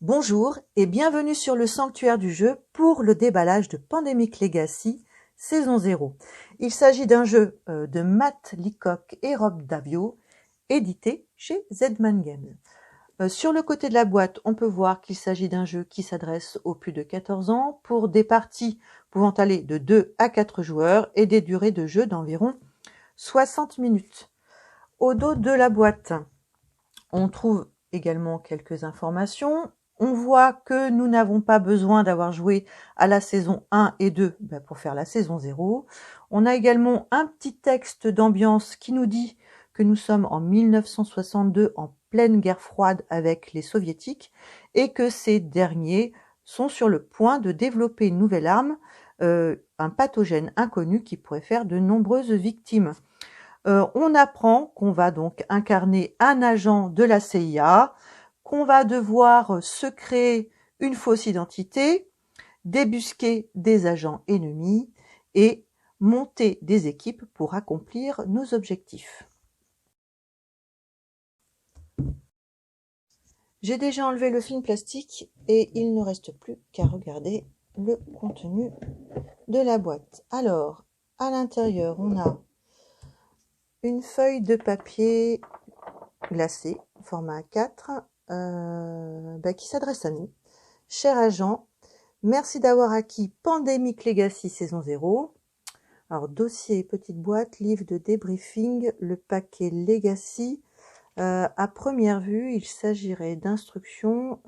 Bonjour et bienvenue sur le Sanctuaire du jeu pour le déballage de Pandemic Legacy saison 0. Il s'agit d'un jeu de Matt Leacock et Rob Daviau, édité chez Zedman Games. Sur le côté de la boîte, on peut voir qu'il s'agit d'un jeu qui s'adresse aux plus de 14 ans pour des parties pouvant aller de 2 à 4 joueurs et des durées de jeu d'environ 60 minutes. Au dos de la boîte, on trouve également quelques informations. On voit que nous n'avons pas besoin d'avoir joué à la saison 1 et 2 pour faire la saison 0. On a également un petit texte d'ambiance qui nous dit que nous sommes en 1962 en pleine guerre froide avec les soviétiques et que ces derniers sont sur le point de développer une nouvelle arme, un pathogène inconnu qui pourrait faire de nombreuses victimes. On apprend qu'on va donc incarner un agent de la CIA, qu'on va devoir se créer une fausse identité, débusquer des agents ennemis et monter des équipes pour accomplir nos objectifs. J'ai déjà enlevé le film plastique et il ne reste plus qu'à regarder le contenu de la boîte. Alors, à l'intérieur, on a une feuille de papier glacé, format A4, qui s'adresse à nous. Cher agent, merci d'avoir acquis Pandemic Legacy saison 0. Alors, dossier, petite boîte, livre de débriefing, le paquet Legacy. À première vue, il s'agirait d'instructions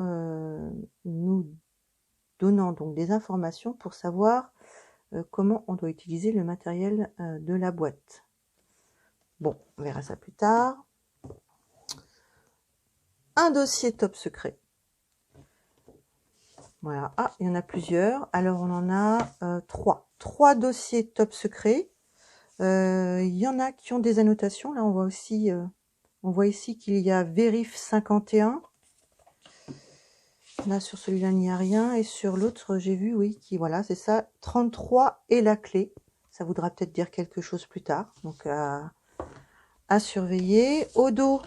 nous donnant donc des informations pour savoir comment on doit utiliser le matériel de la boîte. Bon, on verra ça plus tard. Un dossier top secret. Voilà. Ah, il y en a plusieurs. Alors, on en a 3. 3 dossiers top secret. Il y en a qui ont des annotations. Là, on voit aussi, qu'il y a Vérif 51. Là, sur celui-là, il n'y a rien. Et sur l'autre, j'ai vu, oui, voilà, c'est ça. 33 et la clé. Ça voudra peut-être dire quelque chose plus tard. Donc, à surveiller. Au dos,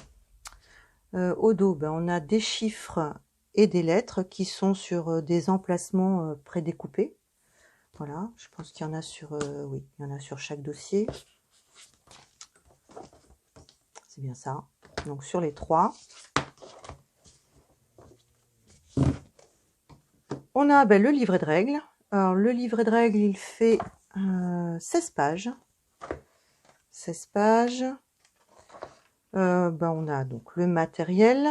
on a des chiffres et des lettres qui sont sur des emplacements prédécoupés. Voilà, je pense qu'il y en a sur, oui, il y en a sur chaque dossier. C'est bien ça. Donc sur les 3. On a le livret de règles. Alors le livret de règles, il fait 16 pages. 16 pages. On a donc le matériel,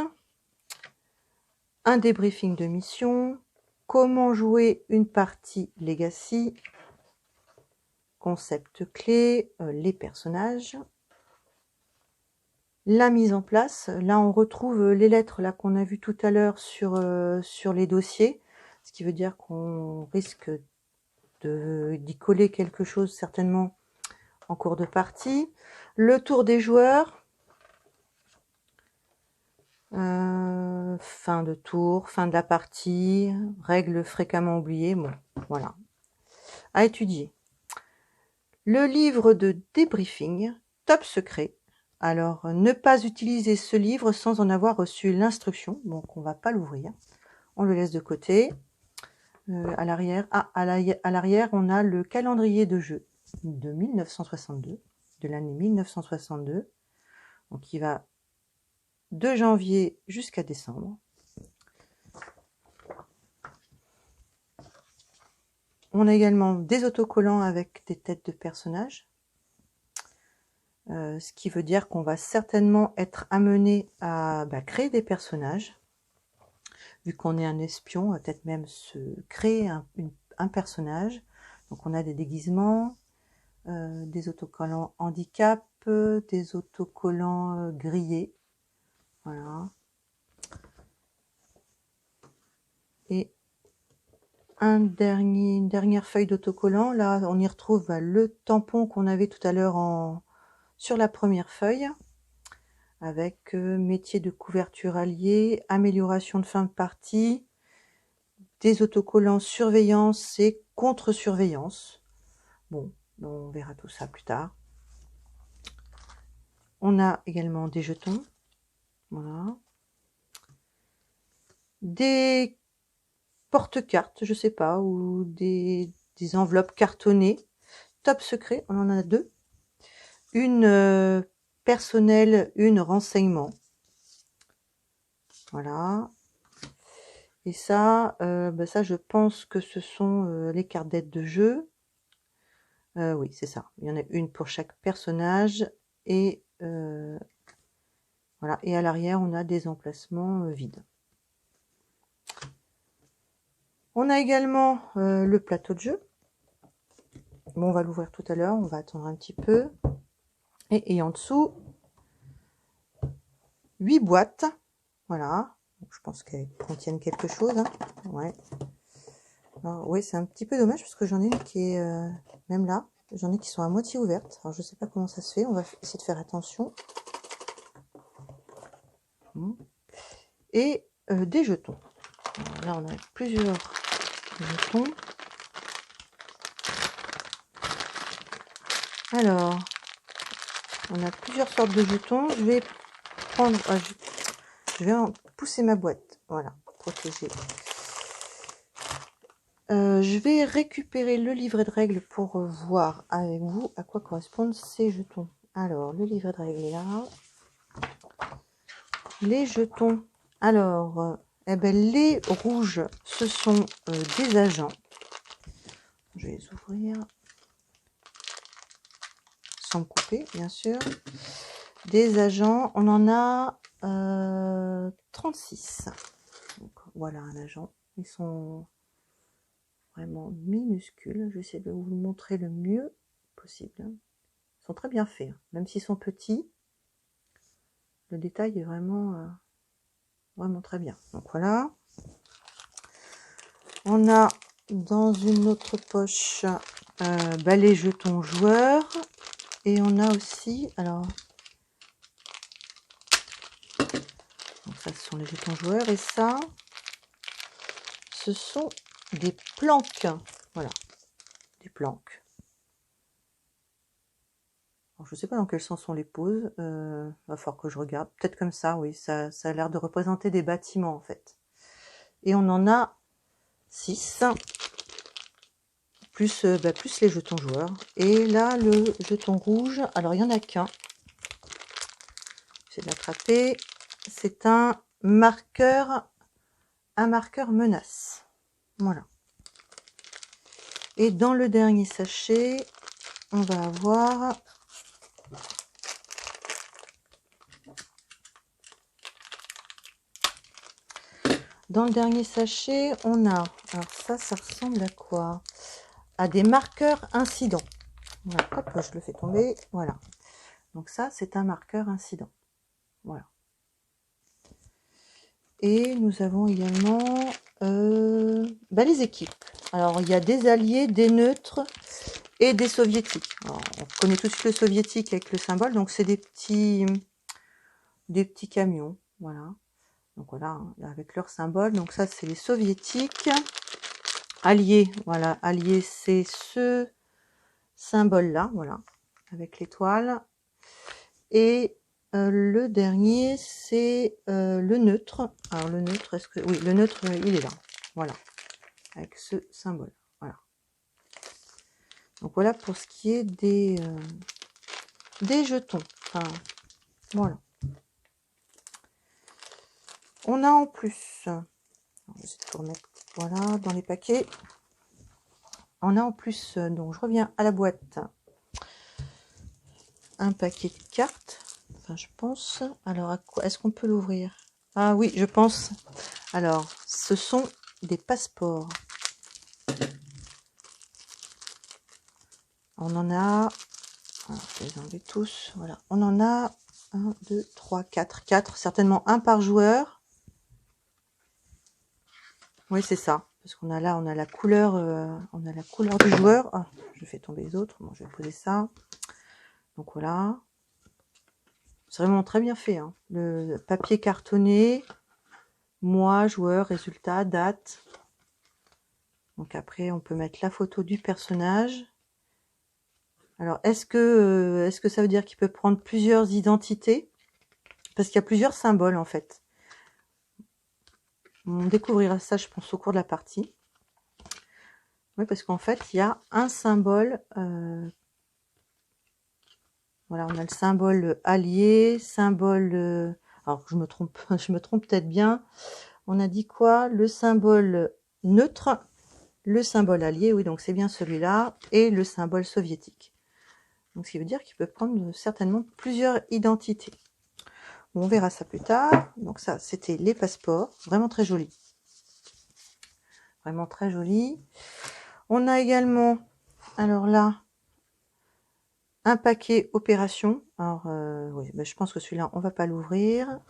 un débriefing de mission, comment jouer une partie Legacy, concept clé, les personnages, la mise en place. Là, on retrouve les lettres là qu'on a vues tout à l'heure sur les dossiers, ce qui veut dire qu'on risque d'y coller quelque chose certainement en cours de partie. Le tour des joueurs. Fin de tour, fin de la partie, règles fréquemment oubliées, bon, voilà. À étudier. Le livre de débriefing, top secret. Alors, ne pas utiliser ce livre sans en avoir reçu l'instruction, donc on va pas l'ouvrir. On le laisse de côté. À l'arrière, à l'arrière, on a le calendrier de jeu de 1962, de l'année 1962. Donc, il va de janvier jusqu'à décembre. On a également des autocollants avec des têtes de personnages, ce qui veut dire qu'on va certainement être amené à créer des personnages. Vu qu'on est un espion, on va peut-être même se créer un personnage. Donc on a des déguisements, des autocollants handicap, des autocollants grillés. Voilà. Et une dernière feuille d'autocollant. Là, on y retrouve le tampon qu'on avait tout à l'heure sur la première feuille, avec métier de couverture allié, amélioration de fin de partie, des autocollants surveillance et contre-surveillance. Bon, on verra tout ça plus tard. On a également des jetons. Voilà. Des porte-cartes, je sais pas, ou des enveloppes cartonnées. Top secret, on en a 2. Une personnelle, une renseignement. Voilà. Et ça, ça, je pense que ce sont les cartes d'aide de jeu. Oui, c'est ça. Il y en a une pour chaque personnage. Et voilà. Et à l'arrière, on a des emplacements vides. On a également le plateau de jeu. Bon, on va l'ouvrir tout à l'heure. On va attendre un petit peu. Et en dessous, 8 boîtes. Voilà. Donc, je pense qu'elles contiennent quelque chose. Hein. Ouais. Alors, oui, c'est un petit peu dommage parce que j'en ai une qui est même là. J'en ai qui sont à moitié ouvertes. Alors, je sais pas comment ça se fait. On va essayer de faire attention. Et des jetons. Alors, là, on a plusieurs jetons. Alors, on a plusieurs sortes de jetons. Je vais prendre... je vais en pousser ma boîte. Voilà, protéger. Je vais récupérer le livret de règles pour voir avec vous à quoi correspondent ces jetons. Alors, le livret de règles est là. Les jetons. Alors, les rouges, ce sont des agents. Je vais les ouvrir. Sans me couper, bien sûr. Des agents, on en a 36. Donc, voilà un agent. Ils sont vraiment minuscules. Je vais essayer de vous le montrer le mieux possible. Ils sont très bien faits. Même s'ils sont petits, le détail est vraiment, vraiment très bien. Donc voilà. On a dans une autre poche les jetons joueurs. Et on a aussi, alors, donc ça ce sont les jetons joueurs. Et ça, ce sont des planques. Voilà, des planques. Alors, je ne sais pas dans quel sens on les pose. Va falloir que je regarde. Peut-être comme ça, oui. Ça a l'air de représenter des bâtiments, en fait. Et on en a 6. Plus les jetons joueurs. Et là, le jeton rouge, alors il n'y en a qu'un. J'essaie de l'attraper. C'est un marqueur menace. Voilà. Et dans le dernier sachet, on va avoir dans le dernier sachet, on a, alors ça ressemble à quoi? À des marqueurs incidents. Voilà, hop, je le fais tomber, voilà. Donc ça, c'est un marqueur incident. Voilà. Et nous avons également les équipes. Alors, il y a des alliés, des neutres et des soviétiques. Alors, on connaît tout de suite le soviétique avec le symbole, donc c'est des petits camions, voilà. Donc voilà, avec leur symbole. Donc ça, c'est les soviétiques. Alliés, voilà, alliés, c'est ce symbole-là, voilà, avec l'étoile. Et le dernier, c'est le neutre. Alors le neutre, est-ce que... Oui, le neutre, il est là. Voilà. Avec ce symbole. Voilà. Donc voilà pour ce qui est des jetons. Enfin, voilà. On a en plus... Je vais essayer de tout remettre, voilà, dans les paquets. On a en plus, donc je reviens à la boîte. Un paquet de cartes. Enfin, je pense. Alors, à quoi est-ce qu'on peut l'ouvrir? Ah oui, je pense. Alors, ce sont des passeports. On en a... Alors, je vais les enlever tous. Voilà. On en a 1, 2, 3, 4. 4. Certainement un par joueur. Oui, c'est ça. Parce qu'on a là, on a la couleur du joueur. Ah, je fais tomber les autres. Bon, je vais poser ça. Donc voilà. C'est vraiment très bien fait. Hein. Le papier cartonné. Mois, joueur, résultat, date. Donc après, on peut mettre la photo du personnage. Alors, est-ce que ça veut dire qu'il peut prendre plusieurs identités? Parce qu'il y a plusieurs symboles, en fait. On découvrira ça, je pense, au cours de la partie. Oui, parce qu'en fait, il y a un symbole. Voilà, on a le symbole allié, symbole... alors, je me trompe peut-être bien. On a dit quoi? Le symbole neutre, le symbole allié, oui, donc c'est bien celui-là, et le symbole soviétique. Donc, ce qui veut dire qu'il peut prendre certainement plusieurs identités. Bon, on verra ça plus tard. Donc ça, c'était les passeports, vraiment très jolis. Vraiment très jolis. On a également, alors là, un paquet opération. Alors, oui, ben, je pense que celui-là, on va pas l'ouvrir.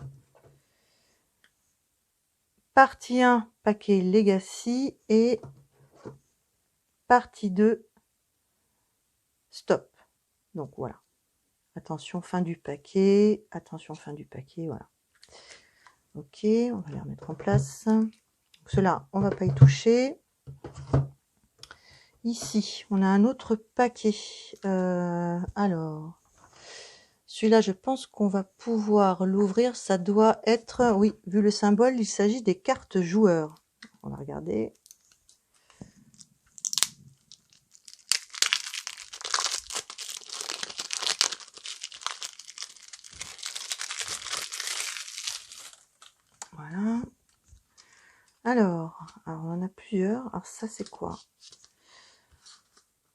Partie 1, paquet Legacy, et partie 2, stop. Donc voilà. Attention, fin du paquet. Attention, fin du paquet, voilà. Ok, on va les remettre en place. Ceux-là, on va pas y toucher. Ici, on a un autre paquet. Alors, celui-là, je pense qu'on va pouvoir l'ouvrir. Ça doit être, oui, vu le symbole, il s'agit des cartes joueurs. On va regarder. Voilà. Alors, on en a plusieurs. Alors ça, c'est quoi?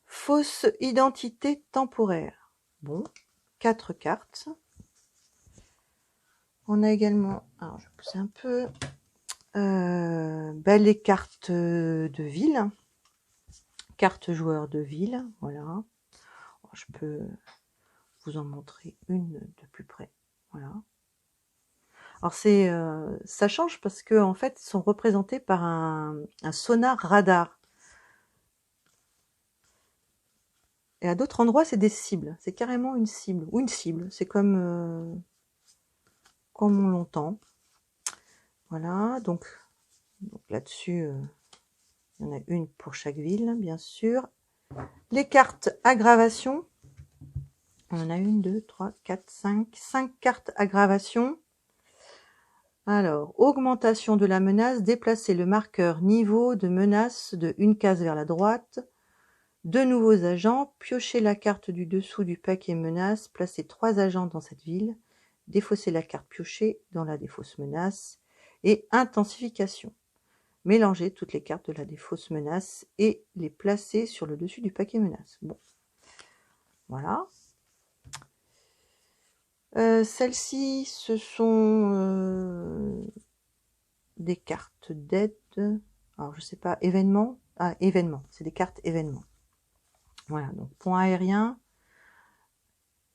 Fausse identité temporaire. Bon, 4 cartes. On a également, alors je vais pousser un peu, les cartes de ville. Cartes joueurs de ville, voilà. Je peux vous en montrer une de plus près. Voilà. Alors ça change parce que en fait, ils sont représentés par un sonar radar. Et à d'autres endroits, c'est des cibles. C'est carrément une cible. Ou une cible. C'est comme on l'entend. Voilà. Donc là-dessus, il y en a une pour chaque ville, bien sûr. Les cartes aggravation. On en a 1, 2, 3, 4, 5. 5 cartes aggravation. Alors, augmentation de la menace. Déplacer le marqueur niveau de menace de une case vers la droite. 2 nouveaux agents, piocher la carte du dessous du paquet menace, placer 3 agents dans cette ville, défausser la carte piochée dans la défausse menace, et intensification. Mélanger toutes les cartes de la défausse menace et les placer sur le dessus du paquet menace. Bon, voilà. Celles-ci, ce sont des cartes d'aide. Alors, je sais pas, événements. Ah, événements, c'est des cartes événements. Voilà, donc point aérien,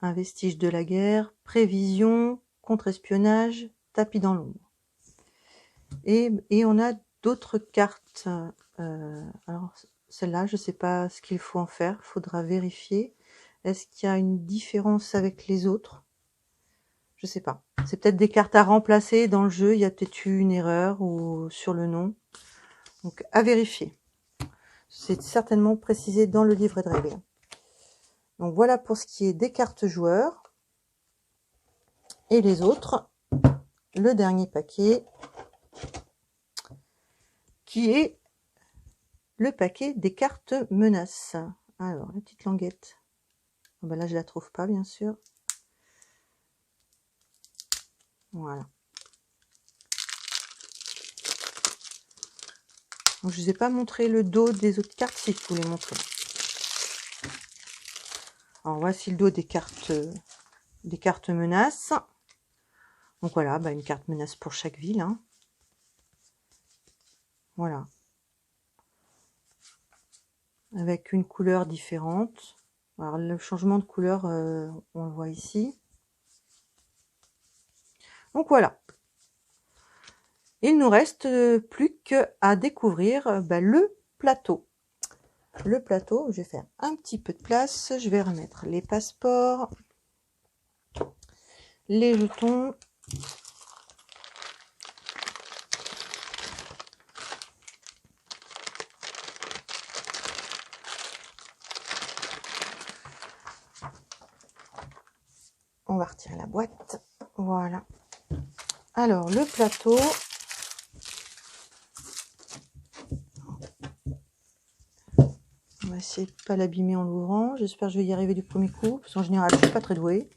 un vestige de la guerre, prévision, contre-espionnage, tapis dans l'ombre. Et on a d'autres cartes. Alors, celle-là, je ne sais pas ce qu'il faut en faire, il faudra vérifier. Est-ce qu'il y a une différence avec les autres? Je ne sais pas. C'est peut-être des cartes à remplacer dans le jeu, il y a peut-être eu une erreur ou sur le nom. Donc, à vérifier. C'est certainement précisé dans le livret de règles. Donc voilà pour ce qui est des cartes joueurs. Et les autres, le dernier paquet, qui est le paquet des cartes menaces. Alors, la petite languette. Oh ben là, je la trouve pas, bien sûr. Voilà. Donc, je ne vous ai pas montré le dos des autres cartes, si je vous les montrer. Alors, voici le dos des cartes menaces. Donc voilà, bah, une carte menace pour chaque ville. Hein. Voilà. Avec une couleur différente. Alors, le changement de couleur, on le voit ici. Donc voilà. Il nous reste plus qu'à découvrir le plateau. Le plateau, je vais faire un petit peu de place. Je vais remettre les passeports, les jetons. on va retirer la boîte. Voilà. Alors, le plateau. On va essayer de ne pas l'abîmer en l'ouvrant. J'espère que je vais y arriver du premier coup, parce qu'en général, je ne suis pas très douée.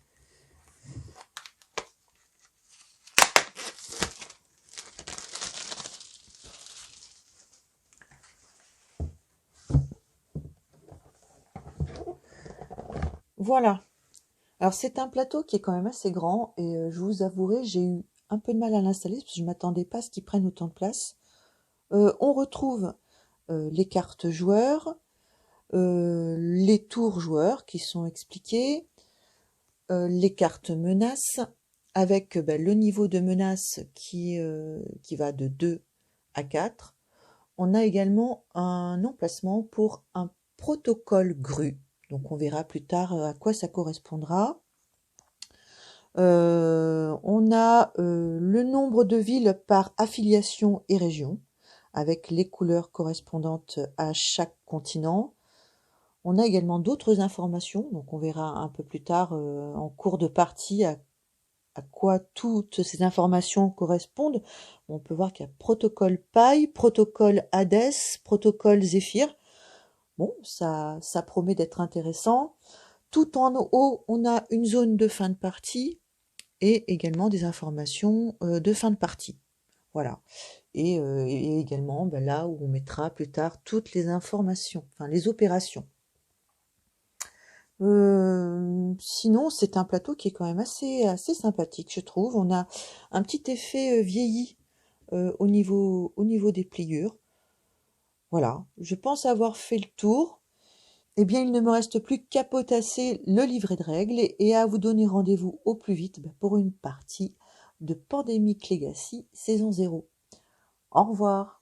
Voilà. Alors, c'est un plateau qui est quand même assez grand, et je vous avouerai, j'ai eu un peu de mal à l'installer, parce que je ne m'attendais pas à ce qu'il prenne autant de place. On retrouve les cartes joueurs, les tours joueurs qui sont expliqués, les cartes menaces, avec le niveau de menace qui va de 2 à 4. On a également un emplacement pour un protocole grue. Donc on verra plus tard à quoi ça correspondra. On a le nombre de villes par affiliation et région, avec les couleurs correspondantes à chaque continent. On a également d'autres informations, donc on verra un peu plus tard en cours de partie à quoi toutes ces informations correspondent. On peut voir qu'il y a protocole Pi, protocole Hades, protocole Zephyr. Bon, ça promet d'être intéressant. Tout en haut, on a une zone de fin de partie et également des informations de fin de partie. Voilà. Et également là où on mettra plus tard toutes les informations, enfin les opérations. Sinon, c'est un plateau qui est quand même assez sympathique, je trouve. On a un petit effet vieilli au niveau des pliures. Voilà, je pense avoir fait le tour. Eh bien, il ne me reste plus qu'à potasser le livret de règles et à vous donner rendez-vous au plus vite pour une partie de Pandemic Legacy saison 0. Au revoir.